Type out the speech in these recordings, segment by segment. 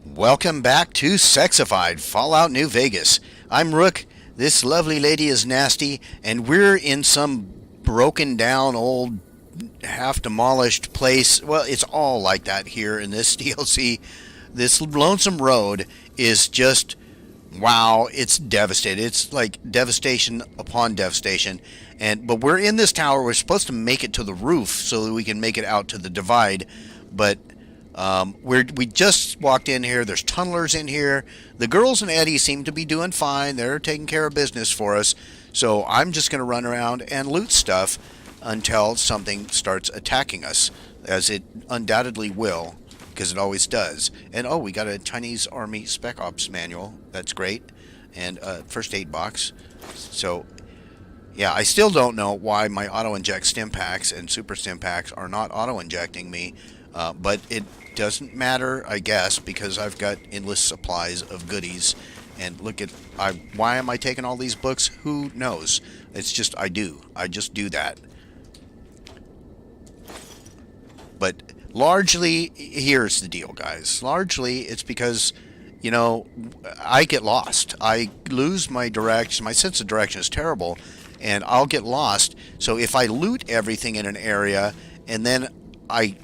Welcome back to Sexified, Fallout New Vegas. I'm Rook, this lovely lady is Nasty, and we're in some broken down old half demolished place. Well, it's all like that here in this DLC. This lonesome road is just, wow, it's devastated. It's like devastation upon devastation. But we're in this tower. We're supposed to make it to the roof so that we can make it out to the divide, but we just walked in here. There's tunnelers in here. The girls and Eddie seem to be doing fine. They're taking care of business for us. So I'm just going to run around and loot stuff until something starts attacking us, as it undoubtedly will, because it always does. And oh, we got a Chinese Army Spec Ops manual. That's great. And a first aid box. So yeah, I still don't know why my auto-inject stim packs and super stim packs are not auto-injecting me. But it doesn't matter, I guess, because I've got endless supplies of goodies. And look at, why am I taking all these books? Who knows? It's just, I just do that. But largely, here's the deal, guys. Largely, it's because, you know, I get lost. I lose my direction. My sense of direction is terrible, and I'll get lost. So if I loot everything in an area, and then I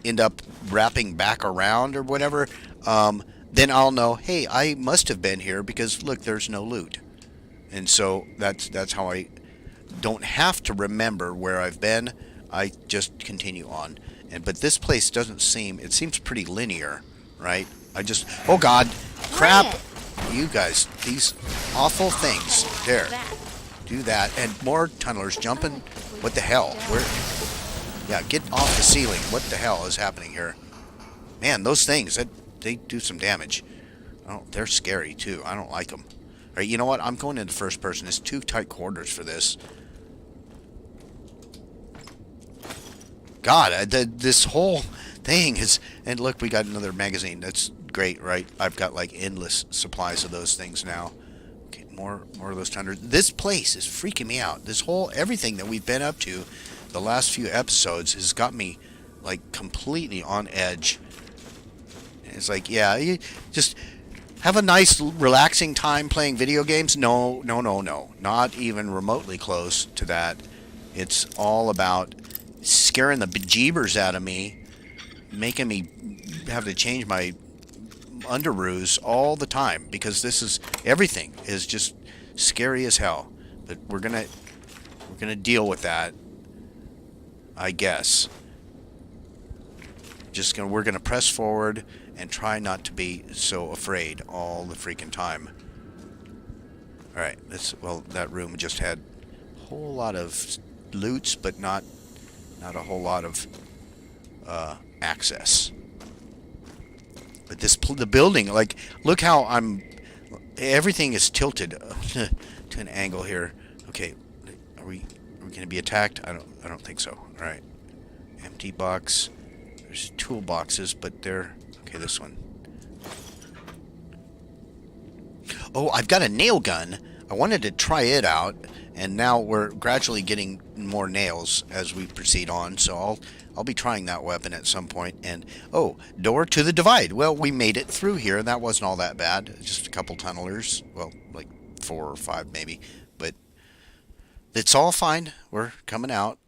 end up wrapping back around or whatever, then I'll know, hey, I must have been here because look, there's no loot. And so that's how I don't have to remember where I've been. I just continue on. But this place doesn't seem, it seems pretty linear, right? Oh God, crap. You guys, these awful things. There, do that. And more tunnelers jumping. What the hell? Yeah, get off the ceiling. What the hell is happening here? Man, those things, they do some damage. Oh, they're scary, too. I don't like them. All right, you know what? I'm going into first person. It's too tight quarters for this. God, this whole thing is... And look, we got another magazine. That's great, right? I've got, endless supplies of those things now. Okay, more of those tundras. This place is freaking me out. Everything that we've been up to the last few episodes has got me completely on edge. It's yeah, you just have a nice relaxing time playing video games. No, not even remotely close to that. It's all about scaring the bejeebers out of me, making me have to change my underoos all the time, because everything is just scary as hell. But we're gonna deal with that, I guess. We're gonna press forward and try not to be so afraid all the freaking time. All right, that room just had a whole lot of loots, but not a whole lot of access. But the building, look how everything is tilted to an angle here. Okay, are we gonna be attacked? I don't think so. All right, empty box. There's toolboxes, but they're okay. This one. Oh, I've got a nail gun. I wanted to try it out, and now we're gradually getting more nails as we proceed on. So I'll be trying that weapon at some point. And oh, door to the divide. Well, we made it through here, and that wasn't all that bad. Just a couple tunnelers. Well, 4 or 5 maybe, but it's all fine. We're coming out.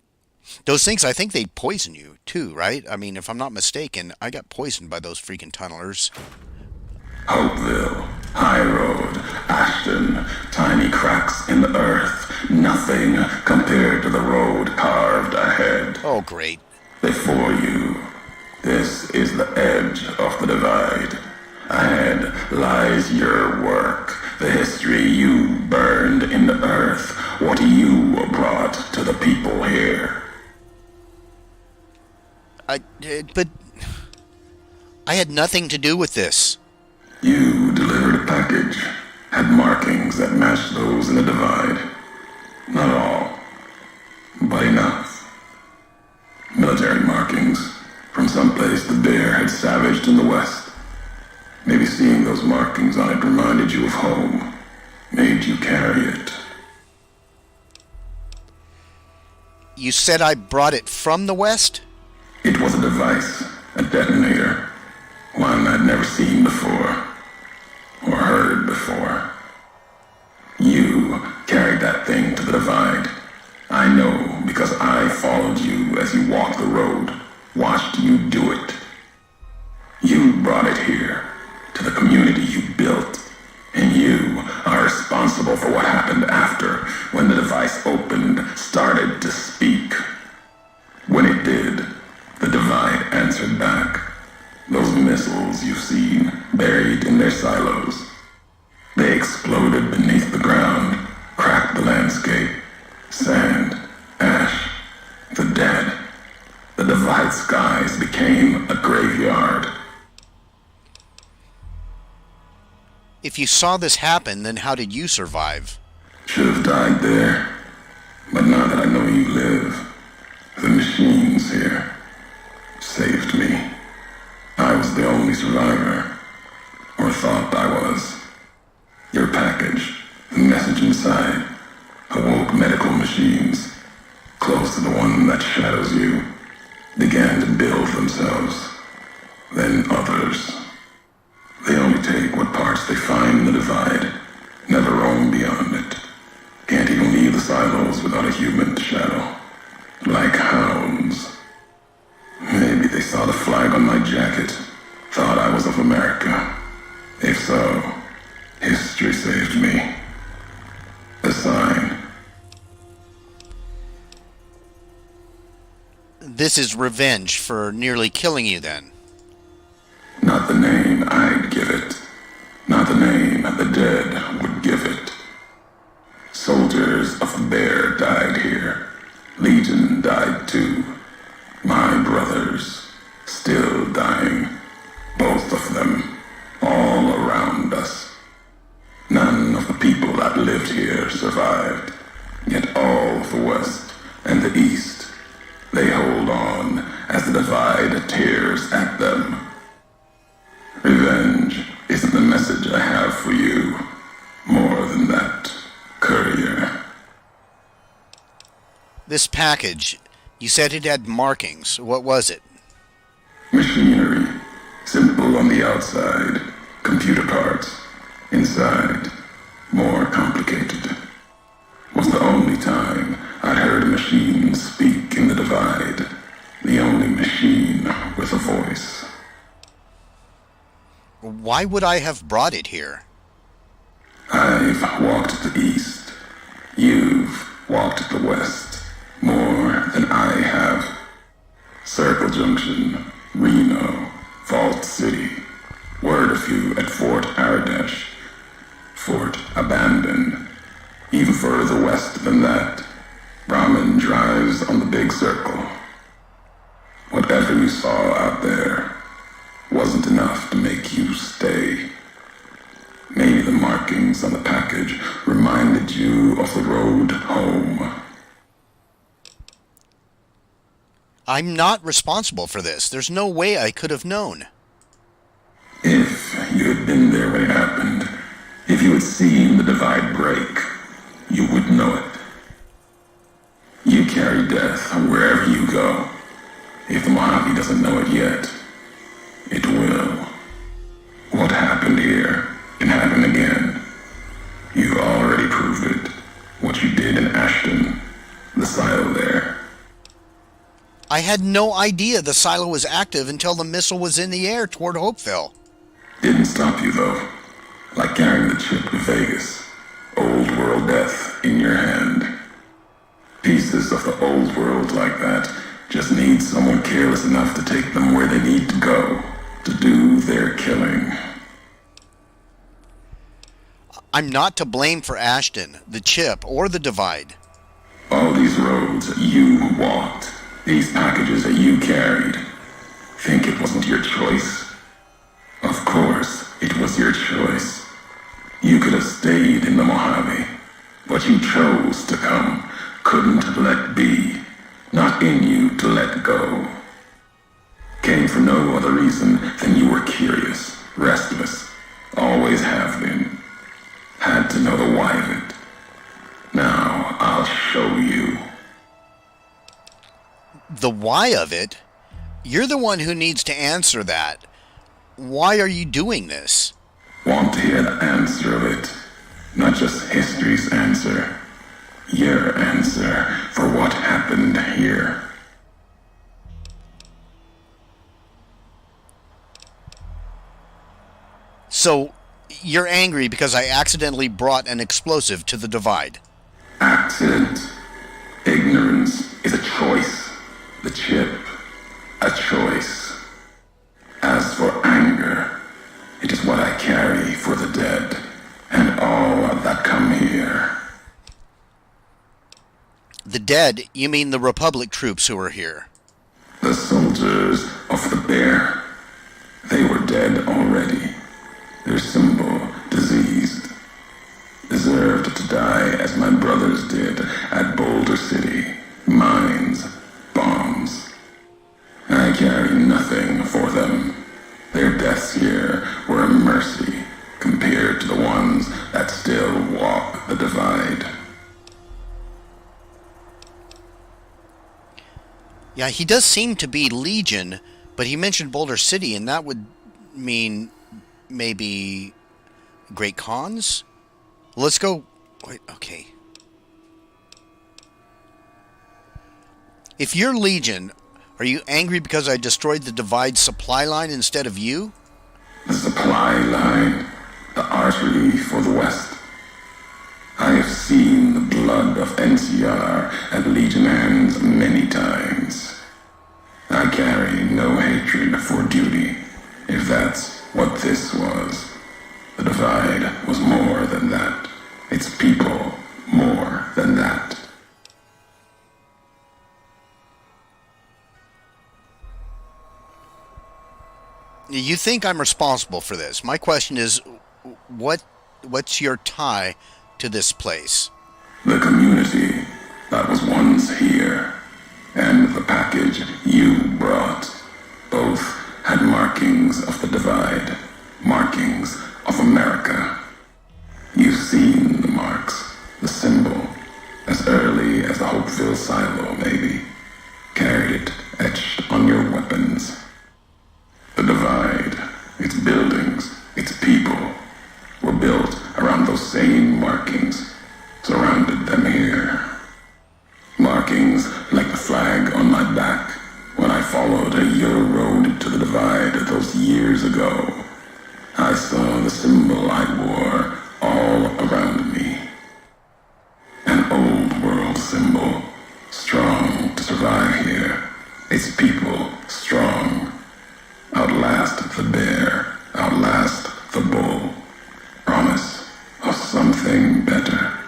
Those things, I think they poison you too, right? I mean, if I'm not mistaken, I got poisoned by those freaking tunnelers. Hopeville, High Road, Ashton, tiny cracks in the earth, nothing compared to the road carved ahead. Oh, great. Before you, this is the edge of the divide. Ahead lies your work, the history you burned in the earth, what you brought to the people here. But I had nothing to do with this. You delivered a package, had markings that matched those in the divide. Not all, but enough. Military markings from someplace the bear had savaged in the west. Maybe seeing those markings on it reminded you of home, made you carry it. You said I brought it from the west? It was a device, a detonator, one I'd never seen before. Those missiles you've seen, buried in their silos. They exploded beneath the ground, cracked the landscape. Sand, ash, the dead. The Divide skies became a graveyard. If you saw this happen, then how did you survive? Should have died there. But now that I know you live, the machines here saved me. I was the only survivor, or thought I was. Your package, the message inside, awoke medical machines, close to the one that shadows you, began to build themselves. Then others. They only take what parts they find in the Divide, never roam beyond it. Can't even leave the silos without a human to shadow. Like hounds. Maybe they saw the flag on my jacket, thought I was of America. If so, history saved me. A sign. This is revenge for nearly killing you, then? Not the name I'd give it. Not the name the dead would give it. Soldiers of the Bear died here. Legion died too. My brothers, still dying. Both of them, all around us. None of the people that lived here survived. Yet all of the West and the East, they hold on as the Divide tears at them. Revenge isn't the message I have for you. More than that, Courier. This package, you said it had markings. What was it? Machinery. Simple on the outside. Computer parts. Inside. More complicated. Was the only time I'd heard a machine speak in the Divide. The only machine with a voice. Why would I have brought it here? I've walked the East. You've walked the West. More than I have. Circle Junction, Reno, Vault City. Word of you at Fort Aradesh. Fort abandoned. Even further west than that. Ramen drives on the big circle. Whatever you saw out there wasn't enough to make you stay. Maybe the markings on the package reminded you of the road home. I'm not responsible for this. There's no way I could have known. If you had been there when it happened, if you had seen the Divide break, you would know it. You carry death wherever you go. If the Mojave doesn't know it yet, it will. What happened here can happen again. You already proved it. What you did in Ashton, the silo there. I had no idea the silo was active until the missile was in the air toward Hopeville. Didn't stop you though. Like carrying the chip to Vegas. Old world death in your hand. Pieces of the old world like that just need someone careless enough to take them where they need to go. To do their killing. I'm not to blame for Ashton, the chip, or the Divide. All these roads that you walked, these packages that you carried, think it wasn't your choice? Of course, it was your choice. You could have stayed in the Mojave, but you chose to come, couldn't let be, not in you to let go. Came for no other reason than you were curious, restless, always have been. Had to know the why of it. Now, I'll show you. The why of it? You're the one who needs to answer that. Why are you doing this? Want to hear the answer of it? Not just history's answer. Your answer for what happened here. So, you're angry because I accidentally brought an explosive to the Divide. Accident. Ignorance is a choice. The chip. A choice. As for dead, you mean the Republic troops who are here? The soldiers of the bear. They were dead already. Their symbol diseased. Deserved to die as my brothers did at Boulder City. Mines, bombs. I carry nothing for them. Their deaths here were a mercy compared to the ones that still walk the divide. Yeah, he does seem to be Legion, but he mentioned Boulder City, and that would mean maybe Great Khans? Let's go... Wait, okay. If you're Legion, are you angry because I destroyed the Divide supply line instead of you? The supply line, the artery for the West. I have seen the blood of NCR at Legion hands many times. I carry no hatred for duty, if that's what this was. The Divide was more than that. Its people more than that. You think I'm responsible for this. My question is, what's your tie to this place? The community that was once here, and the package you brought, both had markings of the Divide, markings of America. You've seen the marks, the symbol, as early as the Hopeville silo, maybe. Carried it etched on your weapons. The Divide, its buildings, its people, were built around those same markings, surrounded them here. Markings like the flag on my back when I followed your road to the Divide those years ago. I saw the symbol I wore all around me. An old world symbol, strong to survive here. Its people strong. Outlast the bear, outlast the bull. Promise of something better.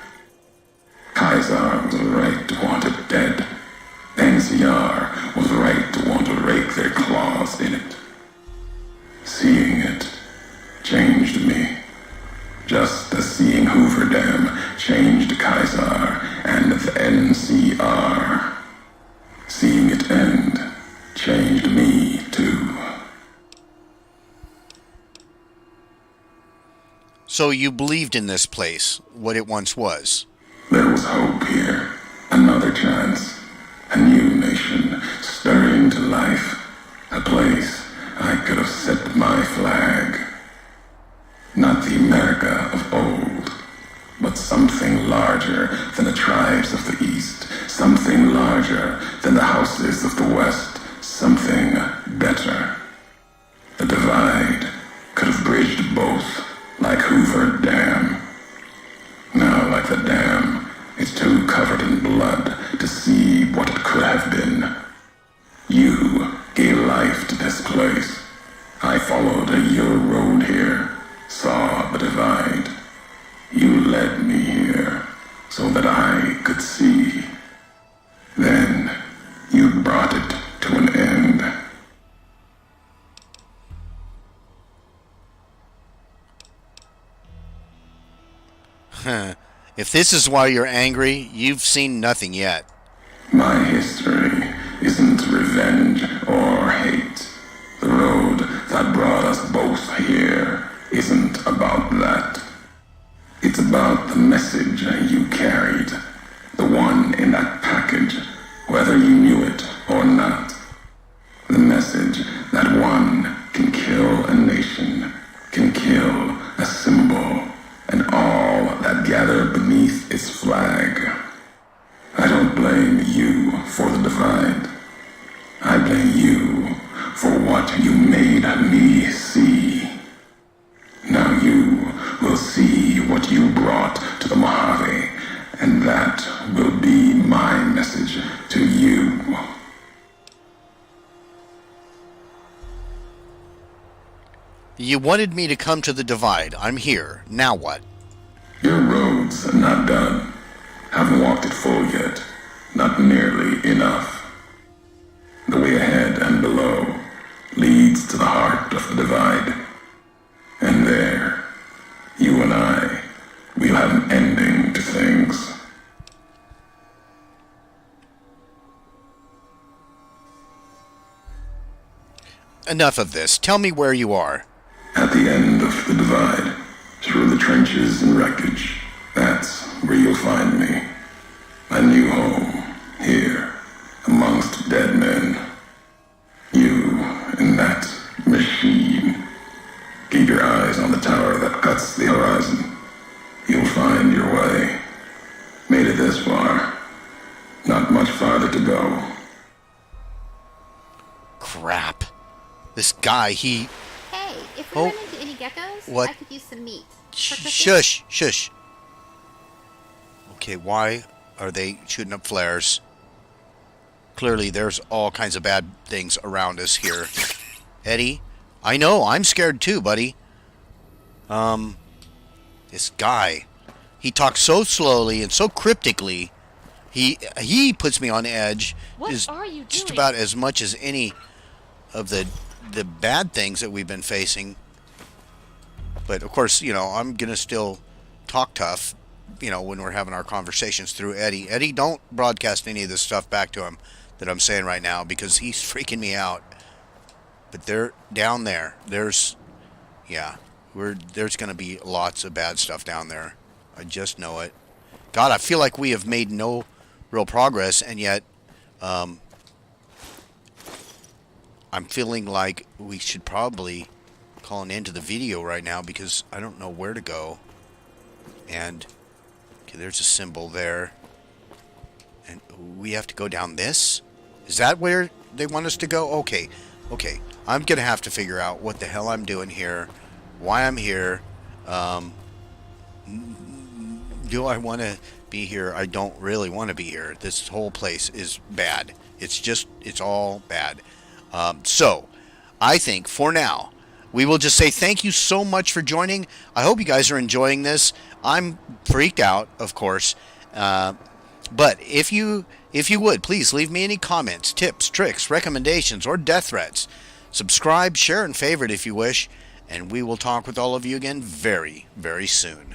Kaiser was right to want it dead. NCR was right to want to rake their claws in it. Seeing it changed me. Just as seeing Hoover Dam changed Kaiser and the NCR. Seeing it end changed me too. So you believed in this place, what it once was? There was hope here. Another chance. A new nation stirring to life. A place I could have set my flag. Not the America of old, but something larger than the tribes of the East. Something larger than the houses of the West. Something better. The Divide could have bridged both. Like Hoover Dam. Now, like the dam, it's too covered in blood to see what it could have been. You gave life to this place. I followed your road here, saw the Divide. You led me here so that I could see. Then, you brought it to an end. If this is why you're angry, you've seen nothing yet. My history isn't revenge or hate. The road that brought us both here isn't about that. It's about the message you carried. The one in that package, whether you knew it or not. The message that one can kill a nation, can kill a symbol, and all that gather beneath its flag. I don't blame you for the Divide. I blame you for what you made me see. Now you will see what you brought to the Mojave, and that will be my message to you. You wanted me to come to the Divide. I'm here. Now what? Your road's not done. Haven't walked it full yet. not nearly enough. The way ahead and below leads to the heart of the divide. And there, you and I, we'll have an ending to things. Enough of this. Tell me where you are. At the end of the divide, through the trenches and wreckage, that's where you'll find me. A new home, here, amongst dead men. You and that machine. Keep your eyes on the tower that cuts the horizon. You'll find your way. Made it this far. Not much farther to go. Crap. This guy, he... Hey, if we run into any geckos, what? I could use some meat. Shush, shush. Okay, why are they shooting up flares? Clearly, there's all kinds of bad things around us here. Eddie, I know, I'm scared too, buddy. This guy, he talks so slowly and so cryptically. He puts me on edge. What are you doing? Just about as much as any of the bad things that we've been facing. But of course, you know, I'm gonna still talk tough, you know, when we're having our conversations through Eddie. Eddie, don't broadcast any of this stuff back to him that I'm saying right now, because he's freaking me out. But they're down there. There's gonna be lots of bad stuff down there. I just know it. God, I feel like we have made no real progress, and yet I'm feeling like we should probably call an end to the video right now, because I don't know where to go. And okay, there's a symbol there, and we have to go down this. Is that where they want us to go? Okay, I'm gonna have to figure out what the hell I'm doing here, why I'm here. Do I want to be here? I don't really want to be here. This whole place is bad. It's all bad. So I think for now we will just say thank you so much for joining. I hope you guys are enjoying this. I'm freaked out, of course, but if you would, please leave me any comments, tips, tricks, recommendations, or death threats. Subscribe, share, and favorite if you wish, and we will talk with all of you again very, very soon.